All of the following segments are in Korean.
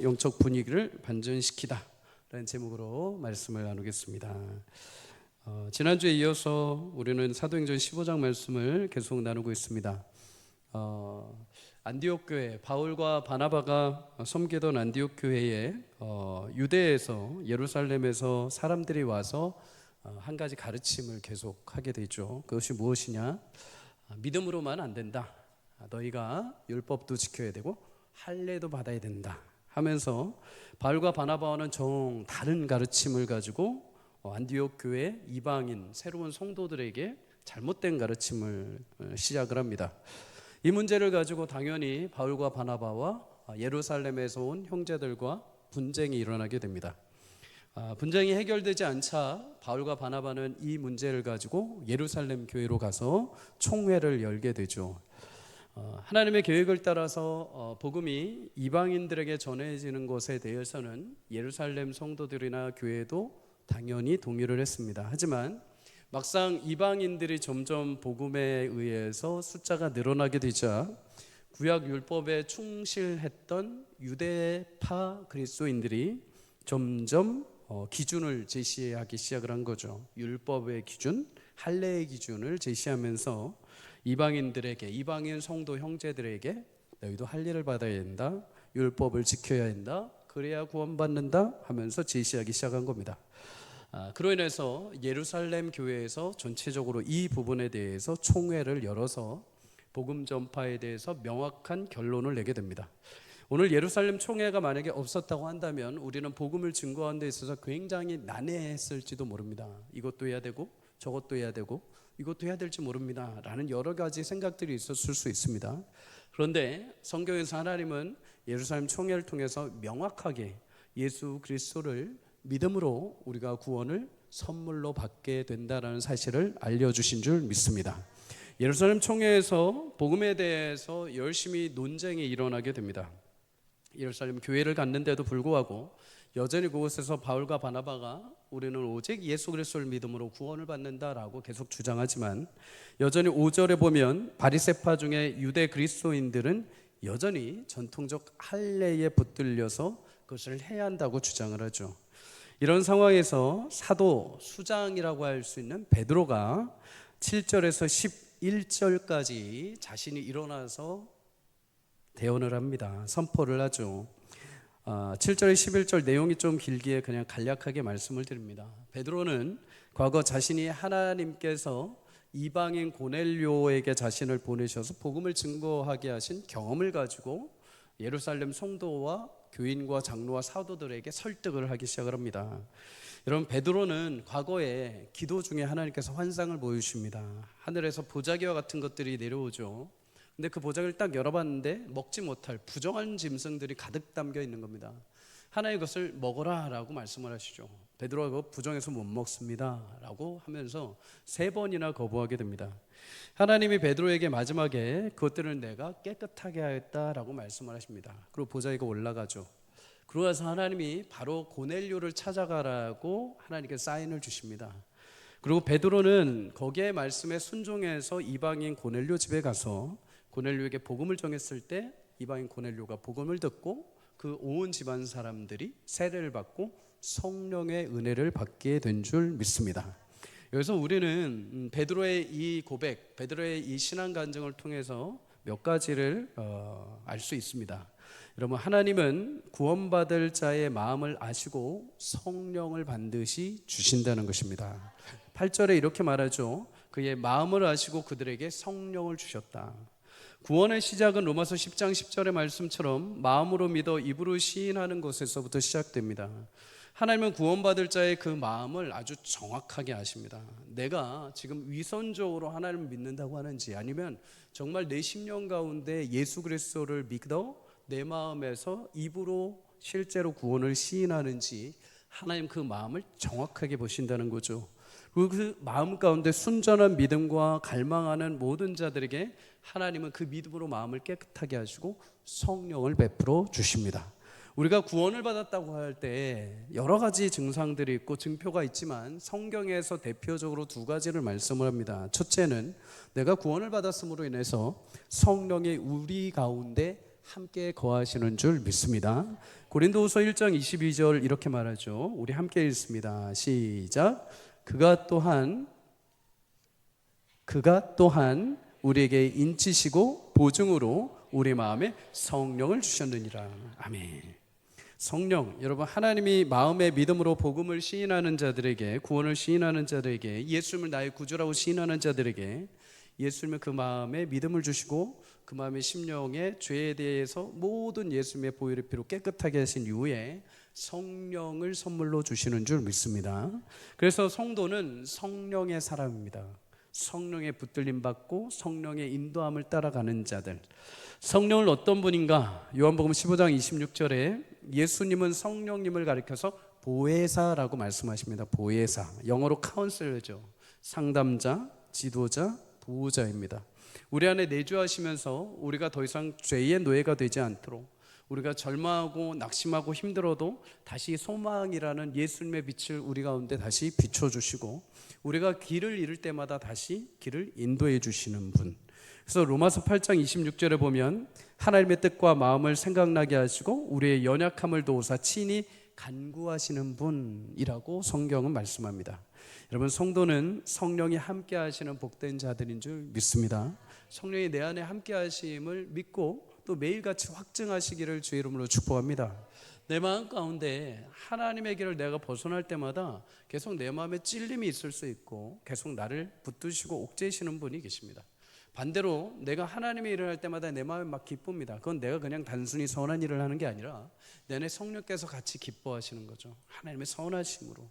영적 분위기를 반전시키다 라는 제목으로 말씀을 나누겠습니다. 지난주에 이어서 우리는 사도행전 15장 말씀을 계속 나누고 있습니다. 안디옥 교회, 바울과 바나바가 섬기던 안디옥 교회에 유대에서, 예루살렘에서 사람들이 와서 한 가지 가르침을 계속 하게 되죠. 그것이 무엇이냐? 믿음으로만 안 된다. 너희가 율법도 지켜야 되고 할례도 받아야 된다 하면서 바울과 바나바와는 정 다른 가르침을 가지고 안디옥 교회 이방인 새로운 성도들에게 잘못된 가르침을 시작을 합니다. 이 문제를 가지고 당연히 바울과 바나바와 예루살렘에서 온 형제들과 분쟁이 일어나게 됩니다. 분쟁이 해결되지 않자 바울과 바나바는 이 문제를 가지고 예루살렘 교회로 가서 총회를 열게 되죠. 하나님의 계획을 따라서 복음이 이방인들에게 전해지는 것에 대해서는 예루살렘 성도들이나 교회도 당연히 동의를 했습니다. 하지만 막상 이방인들이 점점 복음에 의해서 숫자가 늘어나게 되자 구약 율법에 충실했던 유대파 그리스도인들이 점점 기준을 제시하기 시작을 한 거죠. 율법의 기준, 할례의 기준을 제시하면서 이방인들에게, 이방인 성도 형제들에게 너희도 할례를 받아야 된다, 율법을 지켜야 된다, 그래야 구원받는다 하면서 제시하기 시작한 겁니다. 그로 인해서 예루살렘 교회에서 전체적으로 이 부분에 대해서 총회를 열어서 복음 전파에 대해서 명확한 결론을 내게 됩니다. 오늘 예루살렘 총회가 만약에 없었다고 한다면 우리는 복음을 증거하는 데 있어서 굉장히 난해했을지도 모릅니다. 이것도 해야 되고 저것도 해야 되고 이것도 해야 될지 모릅니다 라는 여러 가지 생각들이 있었을 수 있습니다. 그런데 성경에서 하나님은 예루살렘 총회를 통해서 명확하게 예수 그리스도를 믿음으로 우리가 구원을 선물로 받게 된다라는 사실을 알려주신 줄 믿습니다. 예루살렘 총회에서 복음에 대해서 열심히 논쟁이 일어나게 됩니다. 예루살렘 교회를 갔는데도 불구하고 여전히 그곳에서 바울과 바나바가 우리는 오직 예수 그리스도를 믿음으로 구원을 받는다라고 계속 주장하지만 여전히 5절에 보면 바리새파 중에 유대 그리스도인들은 여전히 전통적 할례에 붙들려서 그것을 해야 한다고 주장을 하죠. 이런 상황에서 사도 수장이라고 할 수 있는 베드로가 7절에서 11절까지 자신이 일어나서 대언을 합니다. 선포를 하죠. 7절 11절 내용이 좀 길기에 그냥 간략하게 말씀을 드립니다. 베드로는 과거 자신이 하나님께서 이방인 고넬료에게 자신을 보내셔서 복음을 증거하게 하신 경험을 가지고 예루살렘 성도와 교인과 장로와 사도들에게 설득을 하기 시작을 합니다. 여러분, 베드로는 과거에 기도 중에 하나님께서 환상을 보여주십니다. 하늘에서 보자기와 같은 것들이 내려오죠. 근데 그 보자기를 딱 열어봤는데 먹지 못할 부정한 짐승들이 가득 담겨 있는 겁니다. 하나님 그것을 먹어라 라고 말씀을 하시죠. 베드로가 그거 부정해서 못 먹습니다 라고 하면서 3번이나 거부하게 됩니다. 하나님이 베드로에게 마지막에 그것들을 내가 깨끗하게 하였다라고 말씀을 하십니다. 그리고 보자기가 올라가죠. 그러고 나서 하나님이 바로 고넬료를 찾아가라고 하나님께 사인을 주십니다. 그리고 베드로는 거기에 말씀에 순종해서 이방인 고넬료 집에 가서 고넬료에게 복음을 전했을 때 이방인 고넬료가 복음을 듣고 그 온 집안 사람들이 세례를 받고 성령의 은혜를 받게 된 줄 믿습니다. 여기서 우리는 베드로의 이 고백, 베드로의 이 신앙 간증을 통해서 몇 가지를 알 수 있습니다. 여러분, 하나님은 구원받을 자의 마음을 아시고 성령을 반드시 주신다는 것입니다. 8절에 이렇게 말하죠. 그의 마음을 아시고 그들에게 성령을 주셨다. 구원의 시작은 로마서 10장 10절의 말씀처럼 마음으로 믿어 입으로 시인하는 것에서부터 시작됩니다. 하나님은 구원받을 자의 그 마음을 아주 정확하게 아십니다. 내가 지금 위선적으로 하나님을 믿는다고 하는지 아니면 정말 내 심령 가운데 예수 그리스도를 믿어 내 마음에서 입으로 실제로 구원을 시인하는지 하나님 그 마음을 정확하게 보신다는 거죠. 그리고 그 마음 가운데 순전한 믿음과 갈망하는 모든 자들에게 하나님은 그 믿음으로 마음을 깨끗하게 하시고 성령을 베풀어 주십니다. 우리가 구원을 받았다고 할 때 여러 가지 증상들이 있고 증표가 있지만 성경에서 대표적으로 2가지를 말씀을 합니다. 첫째는 내가 구원을 받았음으로 인해서 성령이 우리 가운데 함께 거하시는 줄 믿습니다. 고린도후서 1장 22절 이렇게 말하죠. 우리 함께 읽습니다. 시작. 그가 또한 우리에게 인치시고 보증으로 우리 마음에 성령을 주셨느니라. 아멘. 성령, 여러분, 하나님이 마음의 믿음으로 복음을 시인하는 자들에게, 구원을 시인하는 자들에게, 예수님을 나의 구주라고 시인하는 자들에게 예수님은 그 마음에 믿음을 주시고 그 마음의 심령의 죄에 대해서 모든 예수님의 보혈의 피로 깨끗하게 하신 이후에 성령을 선물로 주시는 줄 믿습니다. 그래서 성도는 성령의 사람입니다. 성령의 붙들림 받고 성령의 인도함을 따라가는 자들. 성령은 어떤 분인가? 요한복음 15장 26절에 예수님은 성령님을 가리켜서 보혜사라고 말씀하십니다. 보혜사, 영어로 카운슬러죠. 상담자, 지도자, 보호자입니다. 우리 안에 내주하시면서 우리가 더 이상 죄의 노예가 되지 않도록, 우리가 절망하고 낙심하고 힘들어도 다시 소망이라는 예수님의 빛을 우리 가운데 다시 비춰주시고, 우리가 길을 잃을 때마다 다시 길을 인도해 주시는 분. 그래서 로마서 8장 26절에 보면 하나님의 뜻과 마음을 생각나게 하시고 우리의 연약함을 도우사 친히 간구하시는 분이라고 성경은 말씀합니다. 여러분, 성도는 성령이 함께 하시는 복된 자들인 줄 믿습니다. 성령이 내 안에 함께 하심을 믿고 또 매일같이 확증하시기를 주의 이름으로 축복합니다. 내 마음 가운데 하나님의 길을 내가 벗어날 때마다 계속 내 마음에 찔림이 있을 수 있고 계속 나를 붙드시고 옥죄시는 분이 계십니다. 반대로 내가 하나님의 일을 할 때마다 내 마음이 막 기쁩니다. 그건 내가 그냥 단순히 선한 일을 하는 게 아니라 내 안에 성령께서 같이 기뻐하시는 거죠. 하나님의 선하심으로.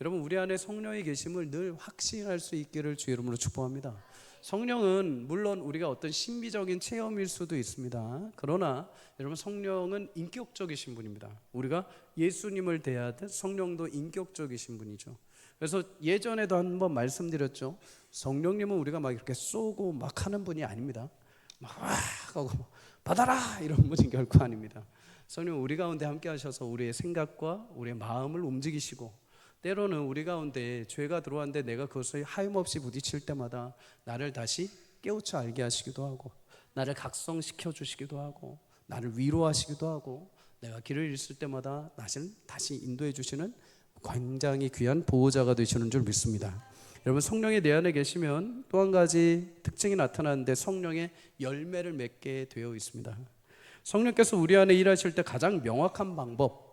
여러분, 우리 안에 성령이 계심을 늘 확신할 수 있기를 주의 이름으로 축복합니다. 성령은 물론 우리가 어떤 신비적인 체험일 수도 있습니다. 그러나 여러분, 성령은 인격적이신 분입니다. 우리가 예수님을 대하듯 성령도 인격적이신 분이죠. 그래서 예전에도 한번 말씀드렸죠. 성령님은 우리가 막 이렇게 쏘고 막 하는 분이 아닙니다. 막 와 하고 받아라 이런 분이 결코 아닙니다. 성령은 우리 가운데 함께 하셔서 우리의 생각과 우리의 마음을 움직이시고, 때로는 우리 가운데 죄가 들어왔는데 내가 그것을 하염없이 부딪힐 때마다 나를 다시 깨우쳐 알게 하시기도 하고, 나를 각성시켜 주시기도 하고, 나를 위로하시기도 하고, 내가 길을 잃을 때마다 나를 다시 인도해 주시는 굉장히 귀한 보호자가 되시는 줄 믿습니다. 여러분, 성령이 내 안에 계시면 또 한 가지 특징이 나타나는데 성령의 열매를 맺게 되어 있습니다. 성령께서 우리 안에 일하실 때 가장 명확한 방법,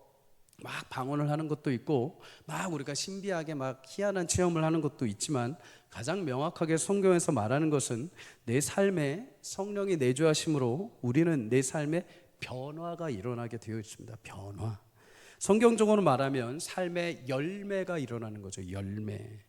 막 방언을 하는 것도 있고 막 우리가 신비하게 막 희한한 체험을 하는 것도 있지만, 가장 명확하게 성경에서 말하는 것은 내 삶에 성령이 내주하심으로 우리는 내 삶에 변화가 일어나게 되어 있습니다. 변화. 성경적으로 말하면 삶의 열매가 일어나는 거죠. 열매.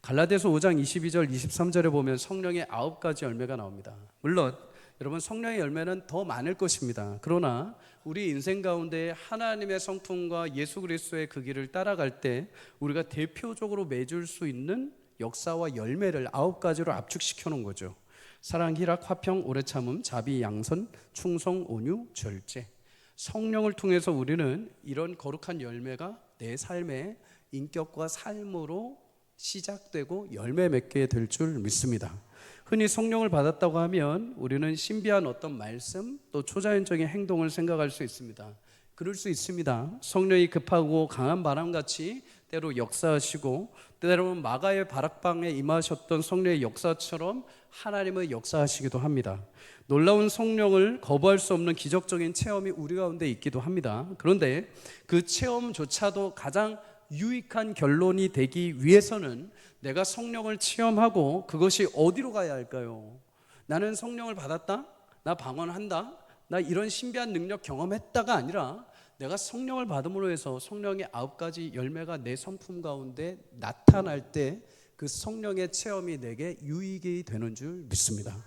갈라디아서 5장 22절 23절에 보면 성령의 9가지 열매가 나옵니다. 물론 여러분, 성령의 열매는 더 많을 것입니다. 그러나 우리 인생 가운데 하나님의 성품과 예수 그리스도의 그 길을 따라갈 때 우리가 대표적으로 맺을 수 있는 역사와 열매를 9가지로 압축시켜 놓은 거죠. 사랑, 희락, 화평, 오래 참음, 자비, 양선, 충성, 온유, 절제. 성령을 통해서 우리는 이런 거룩한 열매가 내 삶의 인격과 삶으로 시작되고 열매 맺게 될 줄 믿습니다. 흔히 성령을 받았다고 하면 우리는 신비한 어떤 말씀, 또 초자연적인 행동을 생각할 수 있습니다. 그럴 수 있습니다. 성령이 급하고 강한 바람같이 때로 역사하시고, 때로는 마가의 바락방에 임하셨던 성령의 역사처럼 하나님은 역사하시기도 합니다. 놀라운 성령을 거부할 수 없는 기적적인 체험이 우리 가운데 있기도 합니다. 그런데 그 체험조차도 가장 유익한 결론이 되기 위해서는 내가 성령을 체험하고 그것이 어디로 가야 할까요? 나는 성령을 받았다, 나 방언한다, 나 이런 신비한 능력 경험했다가 아니라 내가 성령을 받음으로 해서 성령의 9가지 열매가 내 성품 가운데 나타날 때 그 성령의 체험이 내게 유익이 되는 줄 믿습니다.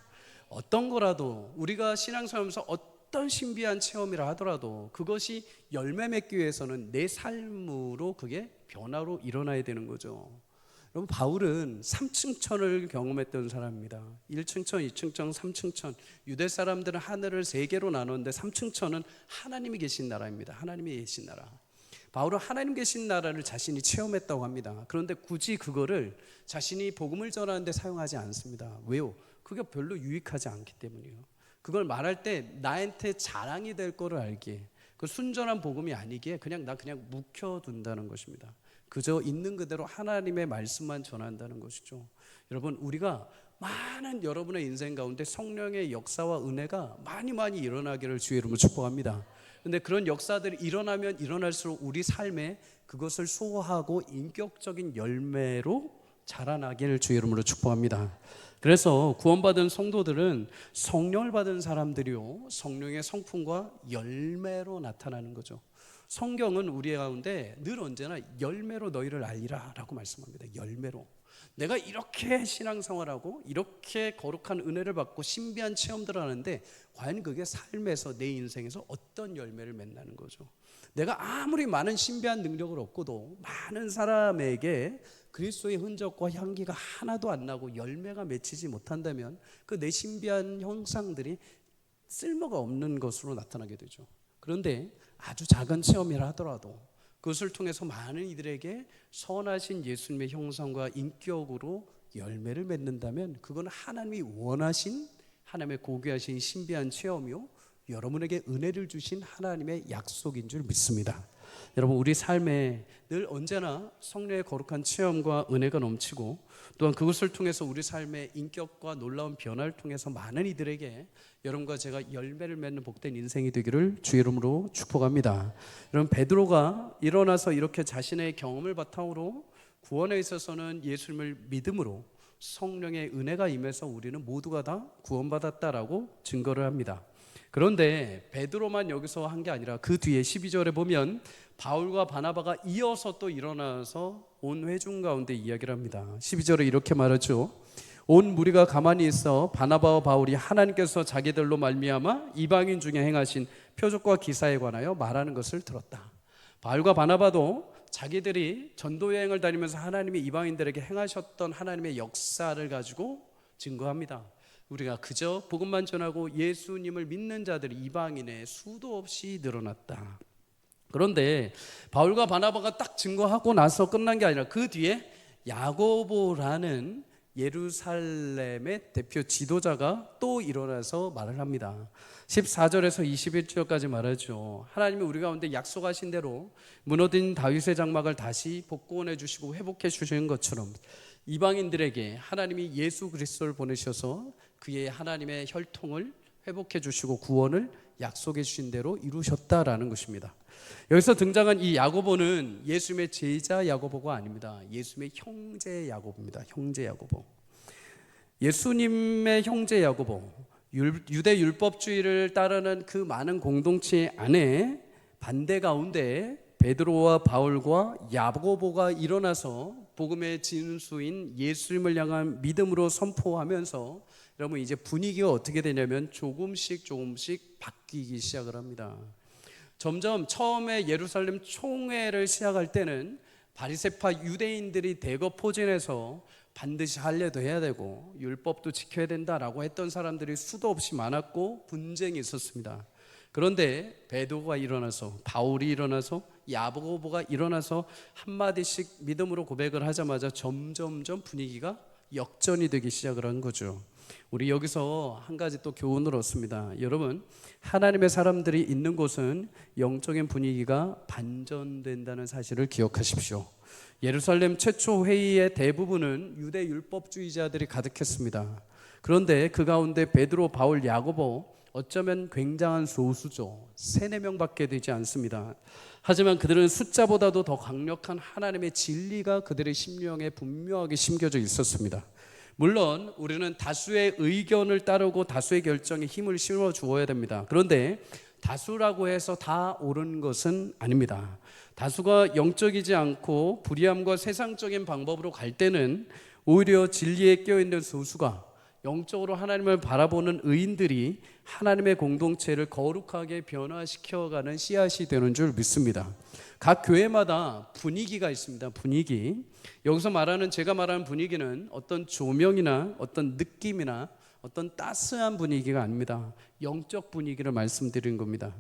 어떤 거라도 우리가 신앙생활하면서 어떤 신비한 체험이라 하더라도 그것이 열매 맺기 위해서는 내 삶으로 그게 변화로 일어나야 되는 거죠. 여러분, 바울은 3층천을 경험했던 사람입니다. 1층천, 2층천, 3층천. 유대 사람들은 하늘을 3개로 나눴는데 3층천은 하나님이 계신 나라입니다. 하나님이 계신 나라. 바울은 하나님 계신 나라를 자신이 체험했다고 합니다. 그런데 굳이 그거를 자신이 복음을 전하는 데 사용하지 않습니다. 왜요? 그게 별로 유익하지 않기 때문이에요. 그걸 말할 때 나한테 자랑이 될 거를 알기에, 그 순전한 복음이 아니기에 그냥 묵혀둔다는 것입니다. 그저 있는 그대로 하나님의 말씀만 전한다는 것이죠. 여러분, 우리가 많은 여러분의 인생 가운데 성령의 역사와 은혜가 많이 일어나기를 주의 이름으로 축복합니다. 근데 그런 역사들이 일어나면 일어날수록 우리 삶에 그것을 소화하고 인격적인 열매로 자라나기를 주의 이름으로 축복합니다. 그래서 구원받은 성도들은 성령을 받은 사람들이요, 성령의 성품과 열매로 나타나는 거죠. 성경은 우리 가운데 늘 언제나 열매로 너희를 알리라 라고 말씀합니다. 열매로. 내가 이렇게 신앙생활하고 이렇게 거룩한 은혜를 받고 신비한 체험들을 하는데 과연 그게 삶에서, 내 인생에서 어떤 열매를 맺나는 거죠. 내가 아무리 많은 신비한 능력을 얻고도 많은 사람에게 그리스도의 흔적과 향기가 하나도 안 나고 열매가 맺히지 못한다면 그 내 신비한 형상들이 쓸모가 없는 것으로 나타나게 되죠. 그런데 아주 작은 체험이라 하더라도 그것을 통해서 많은 이들에게 선하신 예수님의 형상과 인격으로 열매를 맺는다면 그건 하나님이 원하신, 하나님의 고귀하신 신비한 체험이요, 여러분에게 은혜를 주신 하나님의 약속인 줄 믿습니다. 여러분, 우리 삶에 늘 언제나 성령의 거룩한 체험과 은혜가 넘치고 또한 그것을 통해서 우리 삶의 인격과 놀라운 변화를 통해서 많은 이들에게 여러분과 제가 열매를 맺는 복된 인생이 되기를 주의 이름으로 축복합니다. 여러분, 베드로가 일어나서 이렇게 자신의 경험을 바탕으로 구원에 있어서는 예수님을 믿음으로 성령의 은혜가 임해서 우리는 모두가 다 구원받았다라고 증거를 합니다. 그런데 베드로만 여기서 한 게 아니라 그 뒤에 12절에 보면 바울과 바나바가 이어서 또 일어나서 온 회중 가운데 이야기를 합니다. 12절에 이렇게 말하죠. 온 무리가 가만히 있어 바나바와 바울이 하나님께서 자기들로 말미암아 이방인 중에 행하신 표적과 기사에 관하여 말하는 것을 들었다. 바울과 바나바도 자기들이 전도 여행을 다니면서 하나님이 이방인들에게 행하셨던 하나님의 역사를 가지고 증거합니다. 우리가 그저 복음만 전하고 예수님을 믿는 자들이 이방인에 수도 없이 늘어났다. 그런데 바울과 바나바가 딱 증거하고 나서 끝난 게 아니라 그 뒤에 야고보라는 예루살렘의 대표 지도자가 또 일어나서 말을 합니다. 14절에서 21절까지 말하죠. 하나님이 우리 가운데 약속하신 대로 무너진 다윗의 장막을 다시 복구해 주시고 회복해 주시는 것처럼 이방인들에게 하나님이 예수 그리스도를 보내셔서 그의 하나님의 혈통을 회복해 주시고 구원을 약속해 주신 대로 이루셨다라는 것입니다. 여기서 등장한 이 야고보는 예수님의 제자 야고보가 아닙니다. 예수님의 형제 야고보입니다. 형제 야고보. 예수님의 형제 야고보, 유대 율법주의를 따르는 그 많은 공동체 안에 반대 가운데 베드로와 바울과 야고보가 일어나서 복음의 진수인 예수님을 향한 믿음으로 선포하면서 여러분, 이제 분위기가 어떻게 되냐면 조금씩 바뀌기 시작을 합니다. 점점 처음에 예루살렘 총회를 시작할 때는 바리새파 유대인들이 대거 포진해서 반드시 할례도 해야 되고 율법도 지켜야 된다라고 했던 사람들이 수도 없이 많았고 분쟁이 있었습니다. 그런데 베드로가 일어나서, 바울이 일어나서, 야고보가 일어나서 한마디씩 믿음으로 고백을 하자마자 점점점 분위기가 역전이 되기 시작을 한 거죠. 우리 여기서 한 가지 또 교훈을 얻습니다. 여러분, 하나님의 사람들이 있는 곳은 영적인 분위기가 반전된다는 사실을 기억하십시오. 예루살렘 최초 회의의 대부분은 유대 율법주의자들이 가득했습니다. 그런데 그 가운데 베드로, 바울, 야고보 어쩌면 굉장한 소수죠. 3-4명밖에 되지 않습니다. 하지만 그들은 숫자보다도 더 강력한 하나님의 진리가 그들의 심령에 분명하게 심겨져 있었습니다. 물론 우리는 다수의 의견을 따르고 다수의 결정에 힘을 실어 주어야 됩니다. 그런데 다수라고 해서 다 옳은 것은 아닙니다. 다수가 영적이지 않고 불의함과 세상적인 방법으로 갈 때는 오히려 진리에 깨어있는 소수가, 영적으로 하나님을 바라보는 의인들이 하나님의 공동체를 거룩하게 변화시켜가는 씨앗이 되는 줄 믿습니다. 각 교회마다 분위기가 있습니다. 분위기. 여기서 말하는, 제가 말하는 분위기는 어떤 조명이나 어떤 느낌이나 어떤 따스한 분위기가 아닙니다. 영적 분위기를 말씀드리는 겁니다.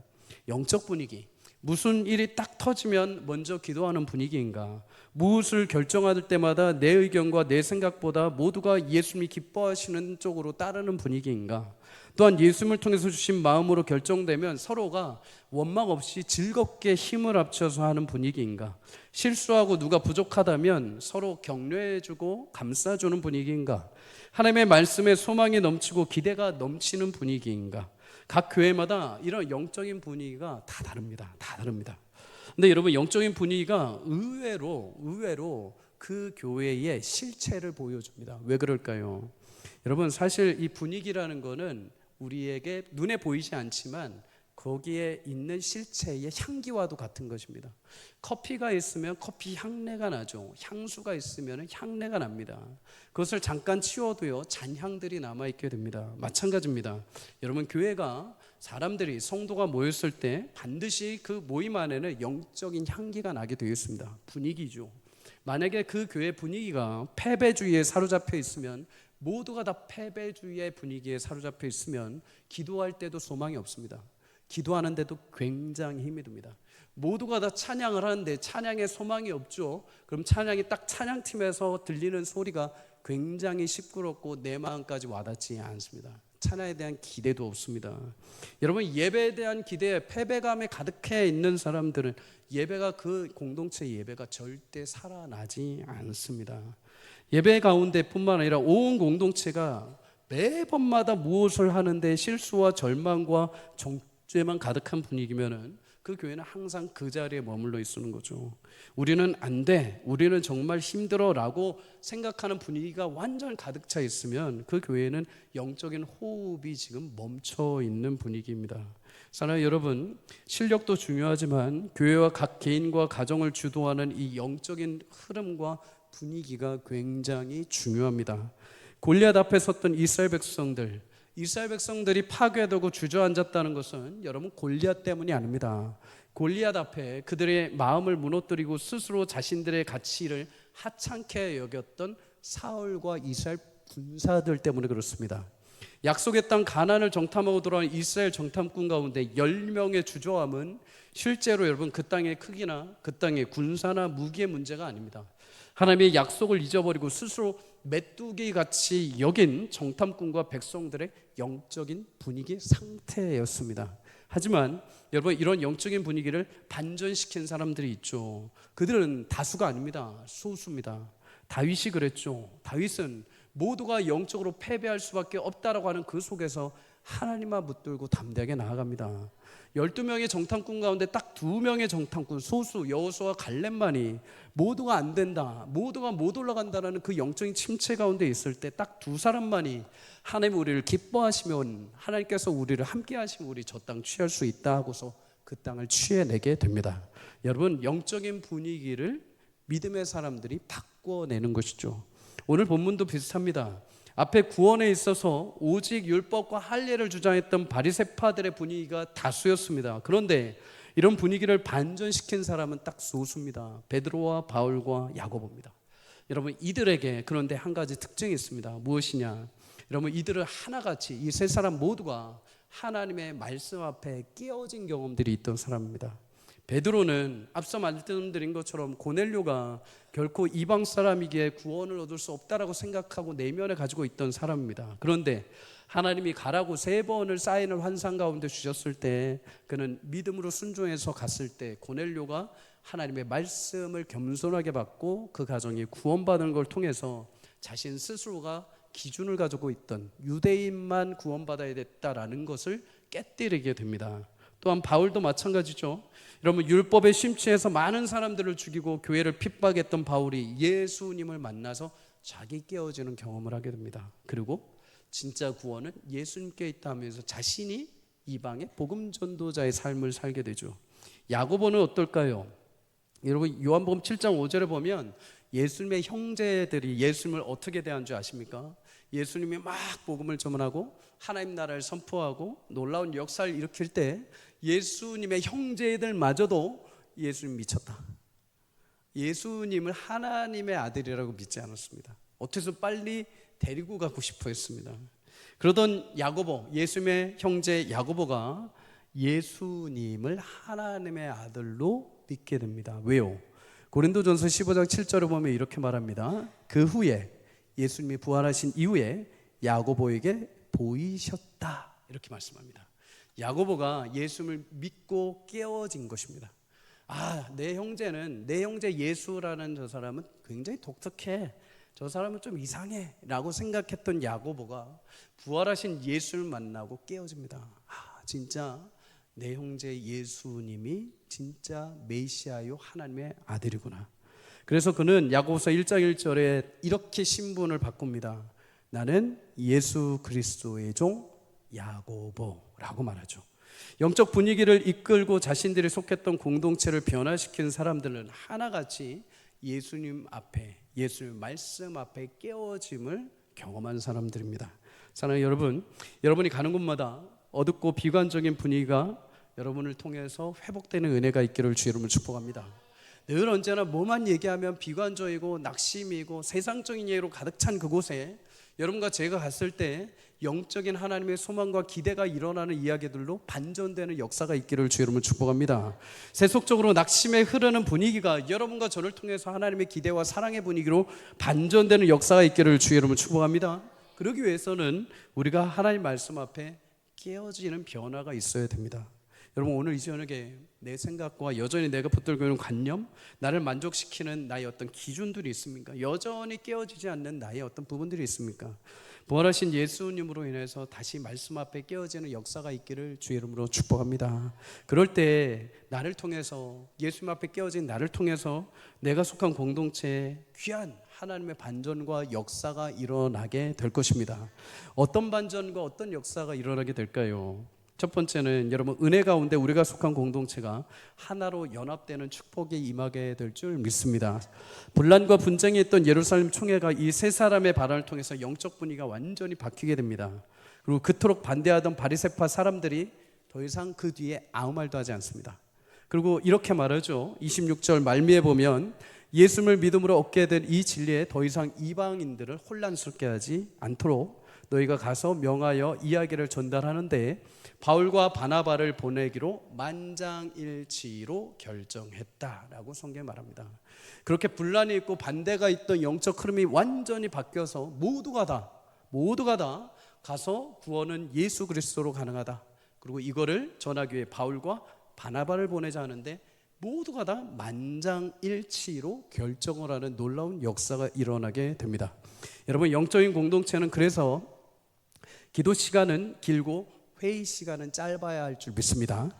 영적 분위기. 무슨 일이 딱 터지면 먼저 기도하는 분위기인가? 무엇을 결정할 때마다 내 의견과 내 생각보다 모두가 예수님이 기뻐하시는 쪽으로 따르는 분위기인가? 또한 예수님을 통해서 주신 마음으로 결정되면 서로가 원망 없이 즐겁게 힘을 합쳐서 하는 분위기인가? 실수하고 누가 부족하다면 서로 격려해주고 감싸주는 분위기인가? 하나님의 말씀에 소망이 넘치고 기대가 넘치는 분위기인가? 각 교회마다 이런 영적인 분위기가 다 다릅니다. 다 다릅니다. 근데 여러분, 영적인 분위기가 의외로 그 교회의 실체를 보여줍니다. 왜 그럴까요? 여러분, 사실 이 분위기라는 거는 우리에게 눈에 보이지 않지만 거기에 있는 실체의 향기와도 같은 것입니다. 커피가 있으면 커피 향내가 나죠. 향수가 있으면 향내가 납니다. 그것을 잠깐 치워도요, 잔향들이 남아있게 됩니다. 마찬가지입니다. 여러분, 교회가 사람들이 성도가 모였을 때 반드시 그 모임 안에는 영적인 향기가 나게 되어 있습니다. 분위기죠. 만약에 그 교회 분위기가 패배주의에 사로잡혀 있으면, 모두가 다 패배주의의 분위기에 사로잡혀 있으면 기도할 때도 소망이 없습니다. 기도하는데도 굉장히 힘이 듭니다. 모두가 다 찬양을 하는데 찬양에 소망이 없죠. 그럼 찬양이 딱 찬양팀에서 들리는 소리가 굉장히 시끄럽고 내 마음까지 와닿지 않습니다. 찬양에 대한 기대도 없습니다. 여러분, 예배에 대한 기대에 패배감에 가득해 있는 사람들은 예배가, 그 공동체 예배가 절대 살아나지 않습니다. 예배 가운데 뿐만 아니라 온 공동체가 매번마다 무엇을 하는데 실수와 절망과 정죄만 가득한 분위기면은 그 교회는 항상 그 자리에 머물러 있는 거죠. 우리는 안 돼, 우리는 정말 힘들어 라고 생각하는 분위기가 완전 가득 차 있으면 그 교회는 영적인 호흡이 지금 멈춰 있는 분위기입니다. 사랑하는 여러분, 실력도 중요하지만 교회와 각 개인과 가정을 주도하는 이 영적인 흐름과 분위기가 굉장히 중요합니다. 골리앗 앞에 섰던 이스라엘 백성들이 파괴되고 주저앉았다는 것은 여러분, 골리앗 때문이 아닙니다. 골리앗 앞에 그들의 마음을 무너뜨리고 스스로 자신들의 가치를 하찮게 여겼던 사울과 이스라엘 군사들 때문에 그렇습니다. 약속의 땅 가나안을 정탐하고 돌아온 이스라엘 정탐꾼 가운데 10명의 주저함은 실제로 여러분, 그 땅의 크기나 그 땅의 군사나 무기의 문제가 아닙니다. 하나님의 약속을 잊어버리고 스스로 메뚜기 같이 여긴 정탐꾼과 백성들의 영적인 분위기 상태였습니다. 하지만 여러분, 이런 영적인 분위기를 반전시킨 사람들이 있죠. 그들은 다수가 아닙니다. 소수입니다. 다윗이 그랬죠. 다윗은 모두가 영적으로 패배할 수밖에 없다라고 하는 그 속에서 하나님만 붙들고 담대하게 나아갑니다. 12명의 정탐꾼 가운데 딱 2명의 정탐꾼, 소수 여호수아와 갈렙만이 모두가 안 된다, 모두가 못 올라간다는 그 영적인 침체 가운데 있을 때 딱 2사람만이 하나님 우리를 기뻐하시면, 하나님께서 우리를 함께 하시면 우리 저 땅 취할 수 있다 하고서 그 땅을 취해내게 됩니다. 여러분, 영적인 분위기를 믿음의 사람들이 바꿔내는 것이죠. 오늘 본문도 비슷합니다. 앞에 구원에 있어서 오직 율법과 할례를 주장했던 바리새파들의 분위기가 다수였습니다. 그런데 이런 분위기를 반전시킨 사람은 딱 소수입니다. 베드로와 바울과 야고보입니다. 여러분, 이들에게 그런데 한 가지 특징이 있습니다. 무엇이냐? 여러분, 이들은 하나같이 이 세 사람 모두가 하나님의 말씀 앞에 깨어진 경험들이 있던 사람입니다. 베드로는 앞서 말씀드린 것처럼 고넬료가 결코 이방 사람이기에 구원을 얻을 수 없다라고 생각하고 내면에 가지고 있던 사람입니다. 그런데 하나님이 가라고 3번을 사인을 환상 가운데 주셨을 때 그는 믿음으로 순종해서 갔을 때 고넬료가 하나님의 말씀을 겸손하게 받고 그 가정이 구원받는 걸 통해서 자신 스스로가 기준을 가지고 있던 유대인만 구원받아야 됐다라는 것을 깨뜨리게 됩니다. 또한 바울도 마찬가지죠. 여러분, 율법에 심취해서 많은 사람들을 죽이고 교회를 핍박했던 바울이 예수님을 만나서 자기 깨어지는 경험을 하게 됩니다. 그리고 진짜 구원은 예수님께 있다 하면서 자신이 이방의 복음 전도자의 삶을 살게 되죠. 야고보는 어떨까요? 여러분, 요한복음 7장 5절에 보면 예수님의 형제들이 예수님을 어떻게 대한 줄 아십니까? 예수님이 막 복음을 전하고 하나님 나라를 선포하고 놀라운 역사를 일으킬 때 예수님의 형제들마저도 예수님 미쳤다, 예수님을 하나님의 아들이라고 믿지 않았습니다. 어째서 빨리 데리고 가고 싶어 했습니다. 그러던 야고보, 예수님의 형제 야고보가 예수님을 하나님의 아들로 믿게 됩니다. 왜요? 고린도전서 15장 7절을 보면 이렇게 말합니다. 그 후에 예수님이 부활하신 이후에 야고보에게 보이셨다, 이렇게 말씀합니다. 야고보가 예수님을 믿고 깨어진 것입니다. 내 형제 예수라는 저 사람은 굉장히 독특해, 저 사람은 좀 이상해 라고 생각했던 야고보가 부활하신 예수를 만나고 깨어집니다. 진짜 내 형제 예수님이 진짜 메시아요 하나님의 아들이구나. 그래서 그는 야고보서 1장 1절에 이렇게 신분을 바꿉니다. 나는 예수 그리스도의 종 야고보라고 말하죠. 영적 분위기를 이끌고 자신들이 속했던 공동체를 변화시킨 사람들은 하나같이 예수님 앞에, 예수님 말씀 앞에 깨어짐을 경험한 사람들입니다. 사랑하는 여러분, 여러분이 가는 곳마다 어둡고 비관적인 분위기가 여러분을 통해서 회복되는 은혜가 있기를 주의 이름으로 축복합니다. 늘 언제나 뭐만 얘기하면 비관적이고 낙심이고 세상적인 얘기로 가득 찬 그곳에 여러분과 제가 갔을 때 영적인 하나님의 소망과 기대가 일어나는 이야기들로 반전되는 역사가 있기를 주의 이름으로 축복합니다. 세속적으로 낙심에 흐르는 분위기가 여러분과 저를 통해서 하나님의 기대와 사랑의 분위기로 반전되는 역사가 있기를 주의 이름으로 축복합니다. 그러기 위해서는 우리가 하나님 말씀 앞에 깨어지는 변화가 있어야 됩니다. 여러분, 오늘 이 저녁에 내 생각과 여전히 내가 붙들고 있는 관념, 나를 만족시키는 나의 어떤 기준들이 있습니까? 여전히 깨어지지 않는 나의 어떤 부분들이 있습니까? 부활하신 예수님으로 인해서 다시 말씀 앞에 깨어지는 역사가 있기를 주의 이름으로 축복합니다. 그럴 때 나를 통해서, 예수님 앞에 깨어진 나를 통해서 내가 속한 공동체에 귀한 하나님의 반전과 역사가 일어나게 될 것입니다. 어떤 반전과 어떤 역사가 일어나게 될까요? 첫 번째는 여러분, 은혜 가운데 우리가 속한 공동체가 하나로 연합되는 축복이 임하게 될 줄 믿습니다. 분란과 분쟁이 있던 예루살렘 총회가 이 세 사람의 발언을 통해서 영적 분위기가 완전히 바뀌게 됩니다. 그리고 그토록 반대하던 바리새파 사람들이 더 이상 그 뒤에 아무 말도 하지 않습니다. 그리고 이렇게 말하죠. 26절 말미에 보면 예수님을 믿음으로 얻게 된 이 진리에 더 이상 이방인들을 혼란스럽게 하지 않도록 너희가 가서 명하여 이야기를 전달하는데 바울과 바나바를 보내기로 만장일치로 결정했다라고 성경에 말합니다. 그렇게 분란이 있고 반대가 있던 영적 흐름이 완전히 바뀌어서 모두가 다 가서 구원은 예수 그리스도로 가능하다. 그리고 이거를 전하기 위해 바울과 바나바를 보내자 하는데 모두가 다 만장일치로 결정을 하는 놀라운 역사가 일어나게 됩니다. 여러분, 영적인 공동체는 그래서 기도 시간은 길고 회의 시간은 짧아야 할 줄 믿습니다.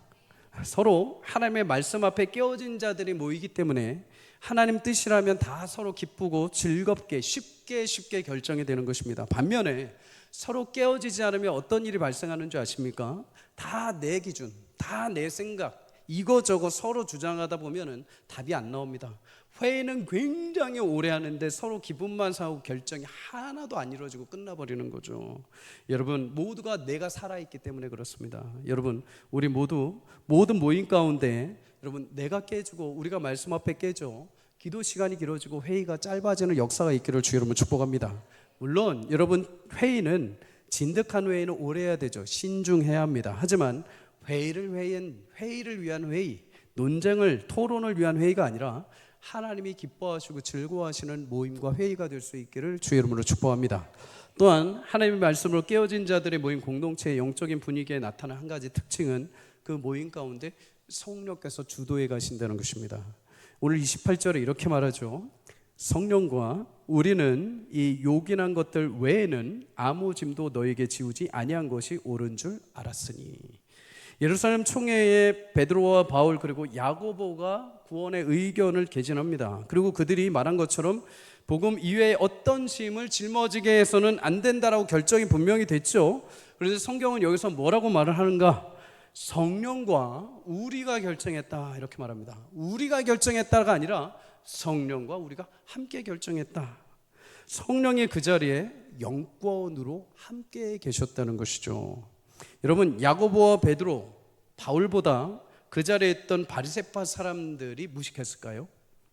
서로 하나님의 말씀 앞에 깨어진 자들이 모이기 때문에 하나님 뜻이라면 다 서로 기쁘고 즐겁게 쉽게 결정이 되는 것입니다. 반면에 서로 깨어지지 않으면 어떤 일이 발생하는 줄 아십니까? 다 내 기준, 다 내 생각, 이거저거 서로 주장하다 보면은 답이 안 나옵니다. 회의는 굉장히 오래 하는데 서로 기분만 상하고 결정이 하나도 안 이루어지고 끝나버리는 거죠. 여러분, 모두가 내가 살아있기 때문에 그렇습니다. 여러분, 우리 모두 모든 모임 가운데 여러분, 내가 깨지고 우리가 말씀 앞에 깨져 기도 시간이 길어지고 회의가 짧아지는 역사가 있기를 주의 이름으로 축복합니다. 물론 여러분, 회의는 진득한 회의는 오래 해야 되죠. 신중해야 합니다. 하지만 회의를 위한 회의, 논쟁을, 토론을 위한 회의가 아니라 하나님이 기뻐하시고 즐거워하시는 모임과 회의가 될 수 있기를 주의 이름으로 축복합니다. 또한 하나님의 말씀으로 깨어진 자들의 모임 공동체의 영적인 분위기에 나타나는 한 가지 특징은 그 모임 가운데 성령께서 주도해 가신다는 것입니다. 오늘 28절에 이렇게 말하죠. 성령과 우리는 이 요긴한 것들 외에는 아무 짐도 너에게 지우지 아니한 것이 옳은 줄 알았으니. 예루살렘 총회에 베드로와 바울 그리고 야고보가 구원의 의견을 개진합니다. 그리고 그들이 말한 것처럼 복음 이외에 어떤 짐을 짊어지게 해서는 안 된다라고 결정이 분명히 됐죠. 그래서 성경은 여기서 뭐라고 말을 하는가? 성령과 우리가 결정했다 이렇게 말합니다. 우리가 결정했다가 아니라 성령과 우리가 함께 결정했다. 성령이 그 자리에 영권으로 함께 계셨다는 것이죠. 여러분, 야고보와 베드로, 바울보다 그 자리에 있던 바리새파 사람들이 무식했을까요?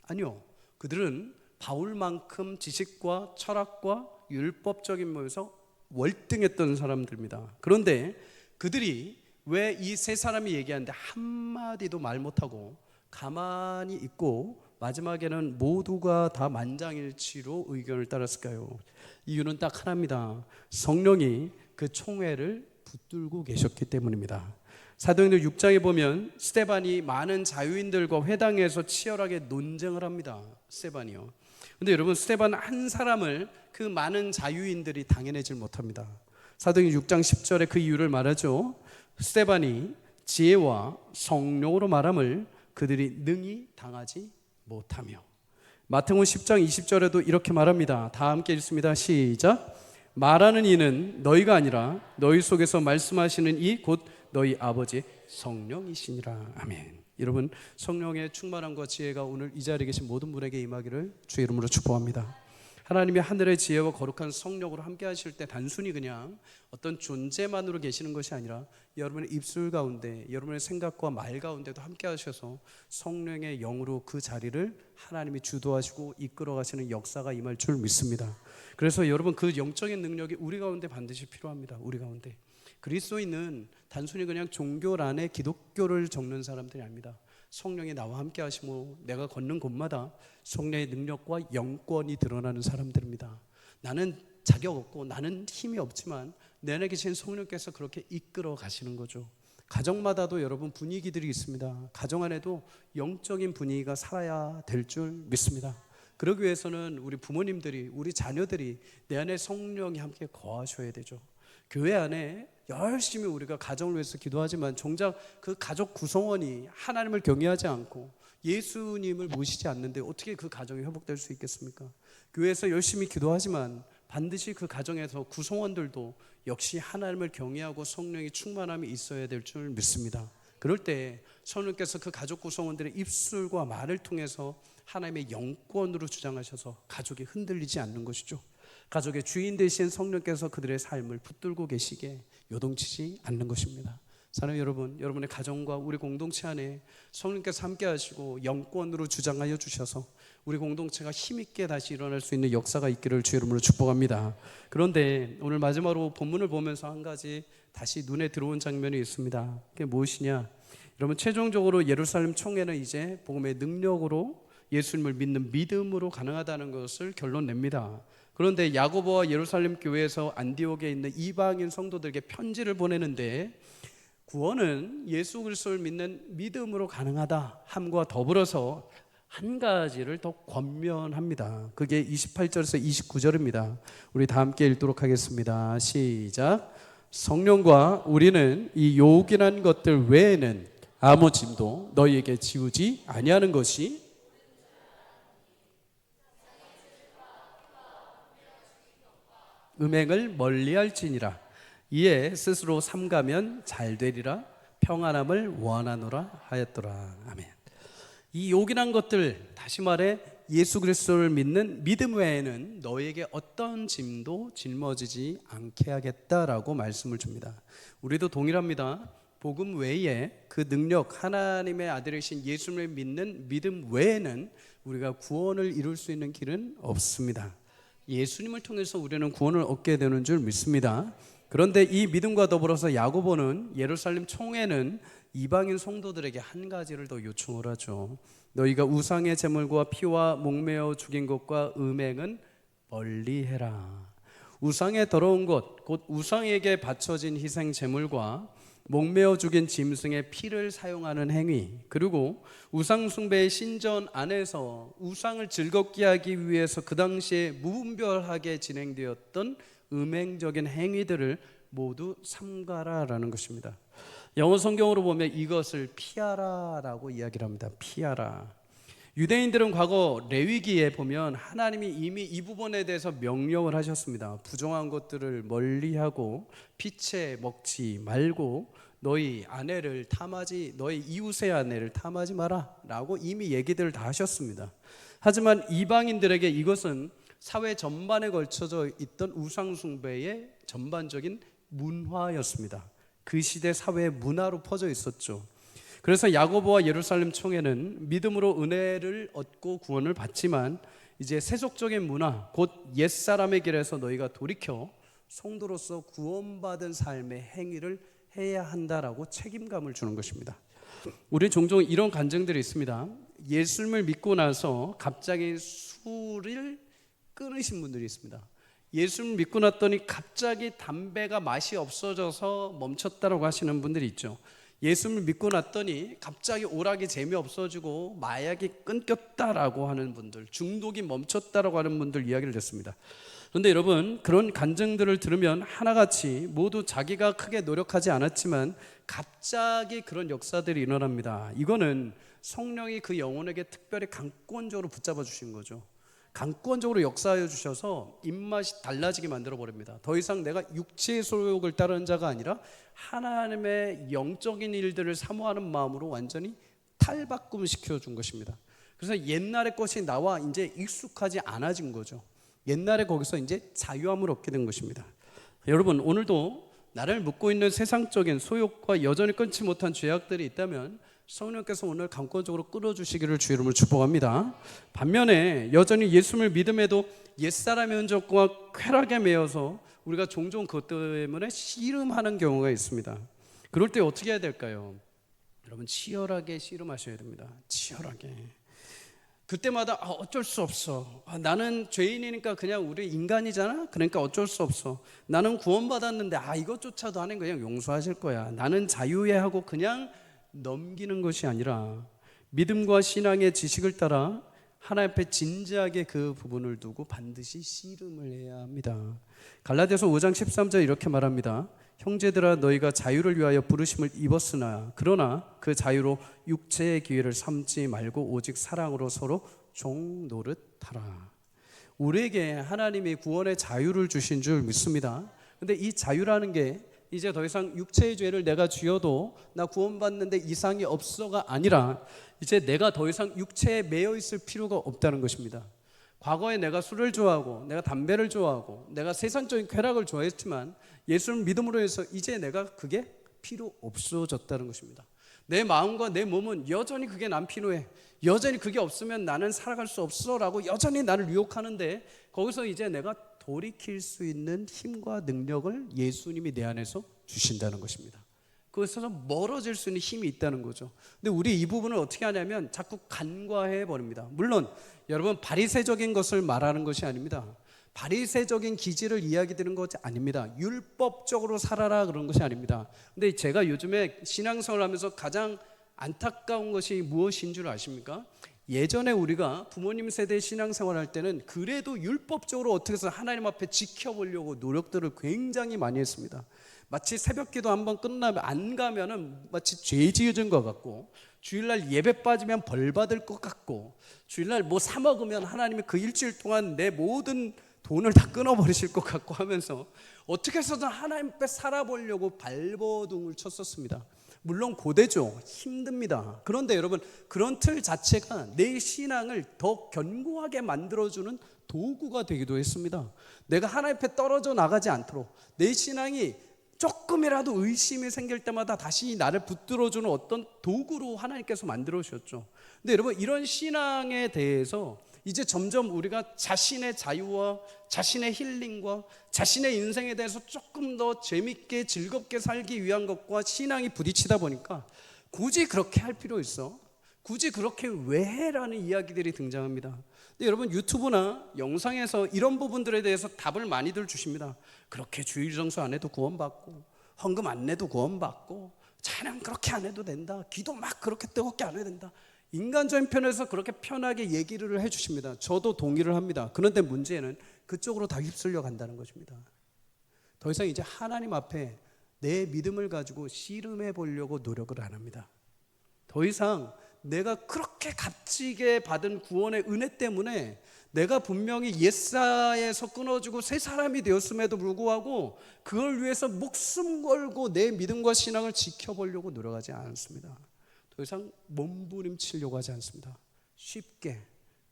아니요. 그들은 바울만큼 지식과 철학과 율법적인 면에서 월등했던 사람들입니다. 그런데 그들이 왜 이 세 사람이 얘기하는데 한마디도 말 못하고 가만히 있고 마지막에는 모두가 다 만장일치로 의견을 따랐을까요? 이유는 딱 하나입니다. 성령이 그 총회를 붙들고 계셨기 때문입니다. 사도행전 6장에 보면 스데반이 많은 자유인들과 회당에서 치열하게 논쟁을 합니다. 스데반이요. 근데 여러분, 스데반 한 사람을 그 많은 자유인들이 당해내질 못합니다. 사도행전 6장 10절에 그 이유를 말하죠. 스데반이 지혜와 성령으로 말함을 그들이 능히 당하지 못하며. 마태복음 10장 20절에도 이렇게 말합니다. 다 함께 읽습니다. 시작. 말하는 이는 너희가 아니라 너희 속에서 말씀하시는 이 곧 너희 아버지 성령이시니라. 아멘. 여러분, 성령의 충만함과 지혜가 오늘 이 자리에 계신 모든 분에게 임하기를 주의 이름으로 축복합니다. 하나님이 하늘의 지혜와 거룩한 성령으로 함께 하실 때 단순히 그냥 어떤 존재만으로 계시는 것이 아니라 여러분의 입술 가운데, 여러분의 생각과 말 가운데도 함께 하셔서 성령의 영으로 그 자리를 하나님이 주도하시고 이끌어 가시는 역사가 임할 줄 믿습니다. 그래서 여러분, 그 영적인 능력이 우리 가운데 반드시 필요합니다. 우리 가운데. 그리스도인은 단순히 그냥 종교란에 기독교를 적는 사람들이 아닙니다. 성령이 나와 함께 하시고 내가 걷는 곳마다 성령의 능력과 영권이 드러나는 사람들입니다. 나는 자격 없고 나는 힘이 없지만 내 안에 계신 성령께서 그렇게 이끌어 가시는 거죠. 가정마다도 여러분 분위기들이 있습니다. 가정 안에도 영적인 분위기가 살아야 될 줄 믿습니다. 그러기 위해서는 우리 부모님들이, 우리 자녀들이 내 안에 성령이 함께 거하셔야 되죠. 교회 안에 열심히 우리가 가정을 위해서 기도하지만 정작 그 가족 구성원이 하나님을 경외하지 않고 예수님을 모시지 않는데 어떻게 그 가정이 회복될 수 있겠습니까? 교회에서 열심히 기도하지만 반드시 그 가정에서 구성원들도 역시 하나님을 경외하고 성령의 충만함이 있어야 될 줄 믿습니다. 그럴 때 성령께서 그 가족 구성원들의 입술과 말을 통해서 하나님의 영권으로 주장하셔서 가족이 흔들리지 않는 것이죠. 가족의 주인 되신 성령께서 그들의 삶을 붙들고 계시게 요동치지 않는 것입니다. 사랑하는 여러분, 여러분의 가정과 우리 공동체 안에 성령께서 함께 하시고 영권으로 주장하여 주셔서 우리 공동체가 힘있게 다시 일어날 수 있는 역사가 있기를 주의 이름으로 축복합니다. 그런데 오늘 마지막으로 본문을 보면서 한 가지 다시 눈에 들어온 장면이 있습니다. 그게 무엇이냐? 여러분, 최종적으로 예루살렘 총회는 이제 복음의 능력으로 예수님을 믿는 믿음으로 가능하다는 것을 결론 냅니다. 그런데 야고보와 예루살렘 교회에서 안디옥에 있는 이방인 성도들에게 편지를 보내는데 구원은 예수 그리스도를 믿는 믿음으로 가능하다 함과 더불어서 한 가지를 더 권면합니다. 그게 28절에서 29절입니다. 우리 다 함께 읽도록 하겠습니다. 시작. 성령과 우리는 이 요긴한 것들 외에는 아무 짐도 너희에게 지우지 아니하는 것이 음행을 멀리할지니라. 이에 스스로 삼가면 잘되리라. 평안함을 원하노라 하였더라. 아멘. 이 요긴한 것들, 다시 말해 예수 그리스도를 믿는 믿음 외에는 너에게 어떤 짐도 짊어지지 않게 하겠다라고 말씀을 줍니다. 우리도 동일합니다. 복음 외에 그 능력, 하나님의 아들이신 예수를 믿는 믿음 외에는 우리가 구원을 이룰 수 있는 길은 없습니다. 예수님을 통해서 우리는 구원을 얻게 되는 줄 믿습니다. 그런데 이 믿음과 더불어서 야고보는 예루살렘 총회는 이방인 성도들에게 한 가지를 더 요청을 하죠. 너희가 우상의 제물과 피와 목매어 죽인 것과 음행은 멀리해라. 우상의 더러운 것, 곧 우상에게 바쳐진 희생 제물과 목매어 죽인 짐승의 피를 사용하는 행위, 그리고 우상 숭배의 신전 안에서 우상을 즐겁게 하기 위해서 그 당시에 무분별하게 진행되었던 음행적인 행위들을 모두 삼가라라는 것입니다. 영어 성경으로 보면 이것을 피하라라고 이야기를 합니다. 피하라. 유대인들은 과거 레위기에 보면 하나님이 이미 이 부분에 대해서 명령을 하셨습니다. 부정한 것들을 멀리하고 피채 먹지 말고 너희 아내를 탐하지, 너희 이웃의 아내를 탐하지 마라 라고 이미 얘기들을 다 하셨습니다. 하지만 이방인들에게 이것은 사회 전반에 걸쳐져 있던 우상숭배의 전반적인 문화였습니다. 그 시대 사회의 문화로 퍼져 있었죠. 그래서 야고보와 예루살렘 총회는 믿음으로 은혜를 얻고 구원을 받지만 이제 세속적인 문화, 곧 옛사람의 길에서 너희가 돌이켜 성도로서 구원받은 삶의 행위를 해야 한다라고 책임감을 주는 것입니다. 우리 종종 이런 간증들이 있습니다. 예수님을 믿고 나서 갑자기 술을 끊으신 분들이 있습니다. 예수님을 믿고 났더니 갑자기 담배가 맛이 없어져서 멈췄다라고 하시는 분들이 있죠. 예수님을 믿고 났더니 갑자기 오락이 재미없어지고 마약이 끊겼다라고 하는 분들, 중독이 멈췄다라고 하는 분들 이야기를 듣습니다. 그런데 여러분, 그런 간증들을 들으면 하나같이 모두 자기가 크게 노력하지 않았지만 갑자기 그런 역사들이 일어납니다. 이거는 성령이 그 영혼에게 특별히 강권적으로 붙잡아 주신 거죠. 강권적으로 역사하여 주셔서 입맛이 달라지게 만들어 버립니다. 더 이상 내가 육체의 소욕을 따르는 자가 아니라 하나님의 영적인 일들을 사모하는 마음으로 완전히 탈바꿈 시켜준 것입니다. 그래서 옛날의 것이 나와 이제 익숙하지 않아진 거죠. 옛날에 거기서 이제 자유함을 얻게 된 것입니다. 여러분, 오늘도 나를 묶고 있는 세상적인 소욕과 여전히 끊지 못한 죄악들이 있다면 성령께서 오늘 강권적으로 끌어주시기를 주 이름으로 축복합니다. 반면에 여전히 예수님을 믿음에도 옛사람의 흔적과 쾌락에 매여서 우리가 종종 그것 때문에 씨름하는 경우가 있습니다. 그럴 때 어떻게 해야 될까요? 여러분, 치열하게 씨름하셔야 됩니다. 치열하게. 그때마다 어쩔 수 없어. 나는 죄인이니까 그냥 우리 인간이잖아. 그러니까 어쩔 수 없어. 나는 구원받았는데 이것조차도 하나님 그냥 용서하실 거야. 나는 자유해 하고 그냥 넘기는 것이 아니라 믿음과 신앙의 지식을 따라 하나님 앞에 진지하게 그 부분을 두고 반드시 씨름을 해야 합니다. 갈라디아서 5장 13절 이렇게 말합니다. 형제들아, 너희가 자유를 위하여 부르심을 입었으나 그러나 그 자유로 육체의 기회를 삼지 말고 오직 사랑으로 서로 종 노릇하라. 우리에게 하나님이 구원의 자유를 주신 줄 믿습니다. 근데 이 자유라는 게 이제 더 이상 육체의 죄를 내가 지어도 나 구원받는데 이상이 없어가 아니라 이제 내가 더 이상 육체에 매여 있을 필요가 없다는 것입니다. 과거에 내가 술을 좋아하고 내가 담배를 좋아하고 내가 세상적인 쾌락을 좋아했지만 예수를 믿음으로 해서 이제 내가 그게 필요 없어졌다는 것입니다. 내 마음과 내 몸은 여전히 그게 난 필요해. 여전히 그게 없으면 나는 살아갈 수 없어 라고 여전히 나를 유혹하는데 거기서 이제 내가 돌이킬 수 있는 힘과 능력을 예수님이 내 안에서 주신다는 것입니다. 그것에서 멀어질 수 있는 힘이 있다는 거죠. 근데 우리 이 부분을 어떻게 하냐면 자꾸 간과해 버립니다. 물론 여러분, 바리새적인 것을 말하는 것이 아닙니다. 바리새적인 기질을 이야기 드리는 것이 아닙니다. 율법적으로 살아라 그런 것이 아닙니다. 근데 제가 요즘에 신앙생활을 하면서 가장 안타까운 것이 무엇인 줄 아십니까? 예전에 우리가 부모님 세대 신앙생활 할 때는 그래도 율법적으로 어떻게 해서 하나님 앞에 지켜보려고 노력들을 굉장히 많이 했습니다. 마치 새벽기도 한번 끝나면 안 가면은 마치 죄 지은 것 같고, 주일날 예배 빠지면 벌 받을 것 같고, 주일날 뭐 사 먹으면 하나님이 그 일주일 동안 내 모든 돈을 다 끊어버리실 것 같고 하면서 어떻게 해서든 하나님 앞에 살아보려고 발버둥을 쳤었습니다. 물론 고되죠. 힘듭니다. 그런데 여러분, 그런 틀 자체가 내 신앙을 더 견고하게 만들어주는 도구가 되기도 했습니다. 내가 하나님 앞에 떨어져 나가지 않도록 내 신앙이 조금이라도 의심이 생길 때마다 다시 나를 붙들어주는 어떤 도구로 하나님께서 만들어 주셨죠. 근데 여러분, 이런 신앙에 대해서 이제 점점 우리가 자신의 자유와 자신의 힐링과 자신의 인생에 대해서 조금 더 재밌게 즐겁게 살기 위한 것과 신앙이 부딪히다 보니까 굳이 그렇게 할 필요 있어? 굳이 그렇게 왜 해라는 이야기들이 등장합니다. 근데 여러분, 유튜브나 영상에서 이런 부분들에 대해서 답을 많이들 주십니다. 그렇게 주일 정수 안 해도 구원받고, 헌금 안 내도 구원받고, 찬양 그렇게 안 해도 된다, 기도 막 그렇게 뜨겁게 안 해도 된다. 인간적인 편에서 그렇게 편하게 얘기를 해주십니다. 저도 동의를 합니다. 그런데 문제는 그쪽으로 다 휩쓸려 간다는 것입니다. 더 이상 이제 하나님 앞에 내 믿음을 가지고 씨름해 보려고 노력을 안 합니다. 더 이상 내가 그렇게 값지게 받은 구원의 은혜 때문에 내가 분명히 옛사에서 끊어지고 새 사람이 되었음에도 불구하고 그걸 위해서 목숨 걸고 내 믿음과 신앙을 지켜보려고 노력하지 않습니다. 더 이상 몸부림치려고 하지 않습니다. 쉽게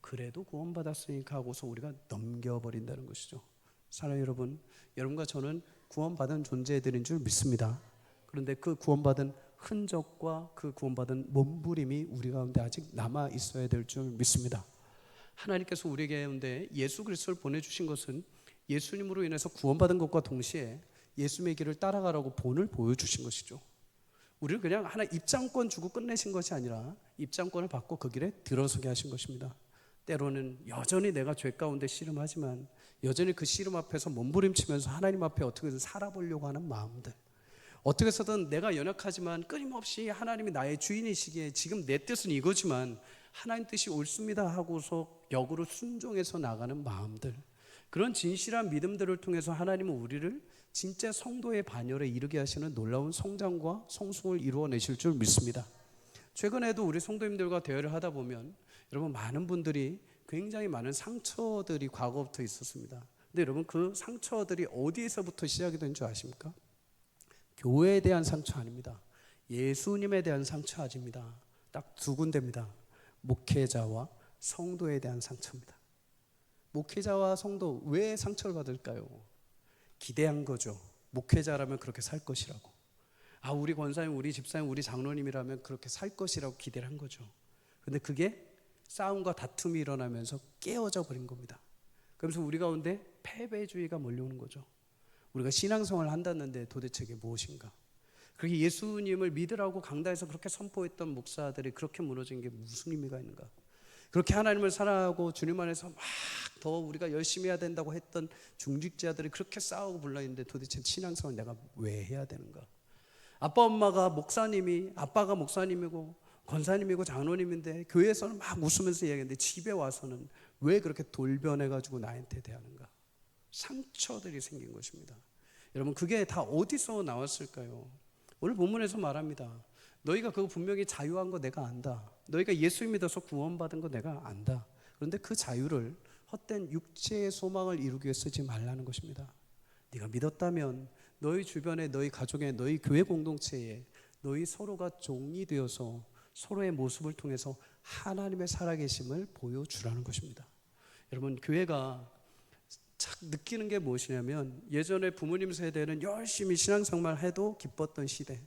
그래도 구원받았으니까 하고서 우리가 넘겨버린다는 것이죠. 사랑하는 여러분, 여러분과 저는 구원받은 존재들인 줄 믿습니다. 그런데 그 구원받은 흔적과 그 구원받은 몸부림이 우리 가운데 아직 남아 있어야 될 줄 믿습니다. 하나님께서 우리 가운데 예수 그리스도를 보내주신 것은 예수님으로 인해서 구원받은 것과 동시에 예수님의 길을 따라가라고 본을 보여주신 것이죠. 우리를 그냥 하나 입장권 주고 끝내신 것이 아니라 입장권을 받고 그 길에 들어서게 하신 것입니다. 때로는 여전히 내가 죄 가운데 씨름하지만 여전히 그 씨름 앞에서 몸부림치면서 하나님 앞에 어떻게든 살아보려고 하는 마음들, 어떻게 해서든 내가 연약하지만 끊임없이 하나님이 나의 주인이시기에 지금 내 뜻은 이거지만 하나님 뜻이 옳습니다 하고서 역으로 순종해서 나가는 마음들, 그런 진실한 믿음들을 통해서 하나님은 우리를 진짜 성도의 반열에 이르게 하시는 놀라운 성장과 성숙을 이루어내실 줄 믿습니다. 최근에도 우리 성도님들과 대화를 하다 보면 여러분, 많은 분들이 굉장히 많은 상처들이 과거부터 있었습니다. 근데 여러분, 그 상처들이 어디에서부터 시작이 된 줄 아십니까? 교회에 대한 상처 아닙니다. 예수님에 대한 상처 아닙니다. 딱 두 군데입니다. 목회자와 성도에 대한 상처입니다. 목회자와 성도, 왜 상처를 받을까요? 기대한 거죠. 목회자라면 그렇게 살 것이라고. 우리 권사님, 우리 집사님, 우리 장로님이라면 그렇게 살 것이라고 기대를 한 거죠. 근데 그게 싸움과 다툼이 일어나면서 깨어져 버린 겁니다. 그러면서 우리 가운데 패배주의가 몰려오는 거죠. 우리가 신앙생활을 한다는데 도대체 이게 무엇인가? 그렇게 예수님을 믿으라고 강단에서 그렇게 선포했던 목사들이 그렇게 무너진 게 무슨 의미가 있는가? 그렇게 하나님을 사랑하고 주님 안에서 막 더 우리가 열심히 해야 된다고 했던 중직자들이 그렇게 싸우고 불러있는데 도대체 신앙생활 내가 왜 해야 되는가? 아빠가 목사님이고 권사님이고 장로님인데 교회에서는 막 웃으면서 이야기하는데 집에 와서는 왜 그렇게 돌변해가지고 나한테 대하는가? 상처들이 생긴 것입니다. 여러분, 그게 다 어디서 나왔을까요? 오늘 본문에서 말합니다. 너희가 그거 분명히 자유한 거 내가 안다. 너희가 예수 믿어서 구원받은 거 내가 안다. 그런데 그 자유를 헛된 육체의 소망을 이루기 위해 쓰지 말라는 것입니다. 네가 믿었다면 너희 주변에, 너희 가족에, 너희 교회 공동체에 너희 서로가 종이 되어서 서로의 모습을 통해서 하나님의 살아계심을 보여주라는 것입니다. 여러분, 교회가 착 느끼는 게 무엇이냐면, 예전에 부모님 세대는 열심히 신앙생활 해도 기뻤던 시대,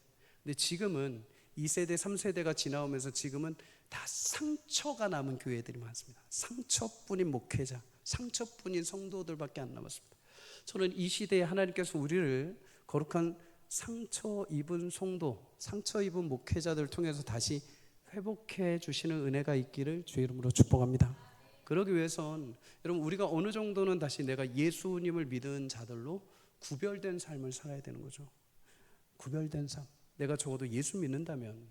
근데 지금은 2세대, 3세대가 지나오면서 지금은 다 상처가 남은 교회들이 많습니다. 상처뿐인 목회자, 상처뿐인 성도들밖에 안 남았습니다. 저는 이 시대에 하나님께서 우리를 거룩한 상처 입은 성도, 상처 입은 목회자들 통해서 다시 회복해 주시는 은혜가 있기를 주의 이름으로 축복합니다. 그러기 위해선 여러분, 우리가 어느 정도는 다시 내가 예수님을 믿은 자들로 구별된 삶을 살아야 되는 거죠. 구별된 삶. 내가 적어도 예수 믿는다면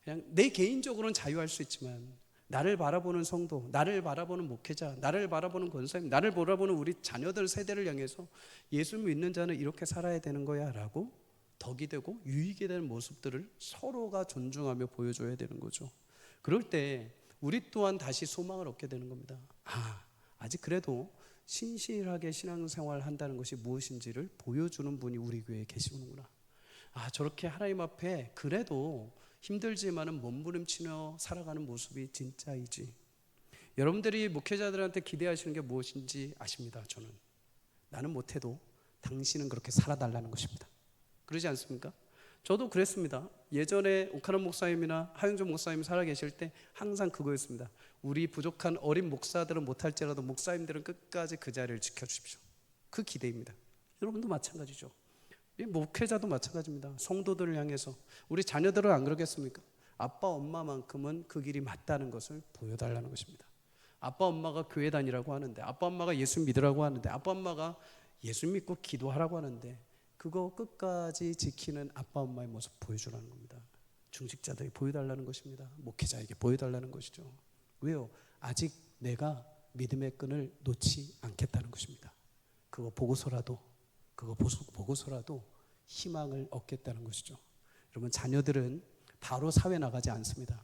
그냥 내 개인적으로는 자유할 수 있지만 나를 바라보는 성도, 나를 바라보는 목회자, 나를 바라보는 권사님, 나를 바라보는 우리 자녀들 세대를 향해서 예수 믿는 자는 이렇게 살아야 되는 거야 라고 덕이 되고 유익이 되는 모습들을 서로가 존중하며 보여줘야 되는 거죠. 그럴 때 우리 또한 다시 소망을 얻게 되는 겁니다. 아직 그래도 신실하게 신앙생활 한다는 것이 무엇인지를 보여주는 분이 우리 교회에 계시는구나. 저렇게 하나님 앞에 그래도 힘들지만은 몸부림치며 살아가는 모습이 진짜이지. 여러분들이 목회자들한테 기대하시는 게 무엇인지 아십니다. 저는 나는 못해도 당신은 그렇게 살아달라는 것입니다. 그러지 않습니까? 저도 그랬습니다. 예전에 오카노 목사님이나 하영조 목사님이 살아계실 때 항상 그거였습니다. 우리 부족한 어린 목사들은 못할지라도 목사님들은 끝까지 그 자리를 지켜주십시오. 그 기대입니다. 여러분도 마찬가지죠. 목회자도 마찬가지입니다. 성도들을 향해서 우리 자녀들은 안 그러겠습니까? 아빠 엄마만큼은 그 길이 맞다는 것을 보여달라는 것입니다. 아빠 엄마가 교회 다니라고 하는데, 아빠 엄마가 예수 믿으라고 하는데, 아빠 엄마가 예수 믿고 기도하라고 하는데 그거 끝까지 지키는 아빠 엄마의 모습 보여주라는 겁니다. 중직자들이 보여달라는 것입니다. 목회자에게 보여달라는 것이죠. 왜요? 아직 내가 믿음의 끈을 놓지 않겠다는 것입니다. 그거 보고서라도 희망을 얻겠다는 것이죠. 여러분, 자녀들은 바로 사회 나가지 않습니다.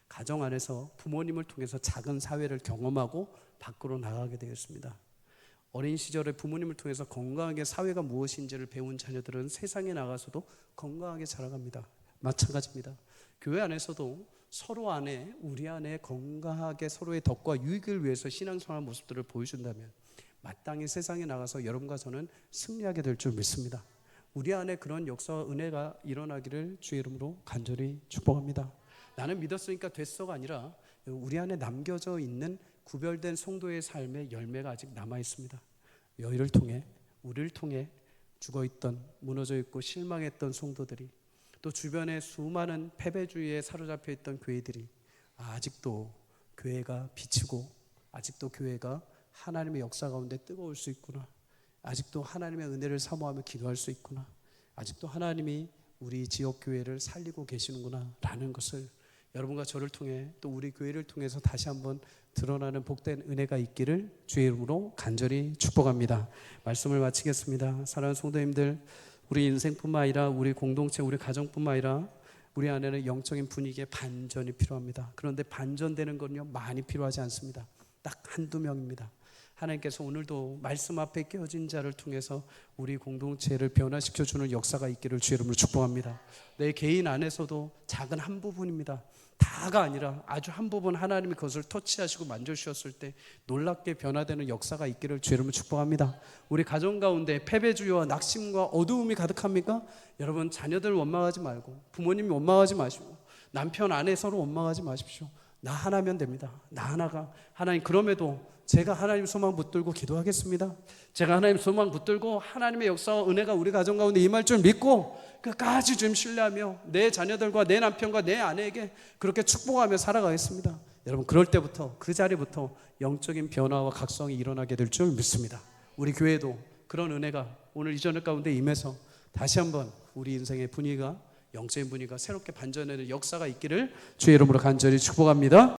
가정 안에서 부모님을 통해서 작은 사회를 경험하고 밖으로 나가게 되었습니다. 어린 시절에 부모님을 통해서 건강하게 사회가 무엇인지를 배운 자녀들은 세상에 나가서도 건강하게 자라갑니다. 마찬가지입니다. 교회 안에서도 서로 안에, 우리 안에 건강하게 서로의 덕과 유익을 위해서 신앙생활 모습들을 보여준다면 마땅히 세상에 나가서 여러분과 저는 승리하게 될 줄 믿습니다. 우리 안에 그런 역사와 은혜가 일어나기를 주의 이름으로 간절히 축복합니다. 나는 믿었으니까 됐어가 아니라 우리 안에 남겨져 있는 구별된 성도의 삶의 열매가 아직 남아 있습니다. 이를 통해 우리를 통해 죽어있던, 무너져 있고 실망했던 성도들이, 또 주변에 수많은 패배주의에 사로잡혀 있던 교회들이 아직도 교회가 비치고, 아직도 교회가 하나님의 역사 가운데 뜨거울 수 있구나, 아직도 하나님의 은혜를 사모하며 기도할 수 있구나, 아직도 하나님이 우리 지역교회를 살리고 계시는구나 라는 것을 여러분과 저를 통해, 또 우리 교회를 통해서 다시 한번 드러나는 복된 은혜가 있기를 주의 이름으로 간절히 축복합니다. 말씀을 마치겠습니다. 사랑하는 성도님들, 우리 인생뿐만 아니라 우리 공동체, 우리 가정뿐만 아니라 우리 안에는 영적인 분위기에 반전이 필요합니다. 그런데 반전되는 건요, 많이 필요하지 않습니다. 딱 한두 명입니다. 하나님께서 오늘도 말씀 앞에 깨어진 자를 통해서 우리 공동체를 변화시켜주는 역사가 있기를 주의 이름으로 축복합니다. 내 개인 안에서도 작은 한 부분입니다. 다가 아니라 아주 한 부분 하나님이 그것을 터치하시고 만져주셨을 때 놀랍게 변화되는 역사가 있기를 주의 이름으로 축복합니다. 우리 가정 가운데 패배주의와 낙심과 어두움이 가득합니까? 여러분, 자녀들 원망하지 말고, 부모님이 원망하지 마시고, 남편 아내 서로 원망하지 마십시오. 나 하나면 됩니다. 나 하나가, 하나님, 그럼에도 제가 하나님 소망 붙들고 기도하겠습니다. 제가 하나님 소망 붙들고 하나님의 역사와 은혜가 우리 가정 가운데 임할 줄 믿고 끝까지 좀 신뢰하며 내 자녀들과 내 남편과 내 아내에게 그렇게 축복하며 살아가겠습니다. 여러분, 그럴 때부터, 그 자리부터 영적인 변화와 각성이 일어나게 될 줄 믿습니다. 우리 교회도 그런 은혜가 오늘 이 저녁 가운데 임해서 다시 한번 우리 인생의 분위기가, 영적인 분위기가 새롭게 반전되는 역사가 있기를 주의 이름으로 간절히 축복합니다.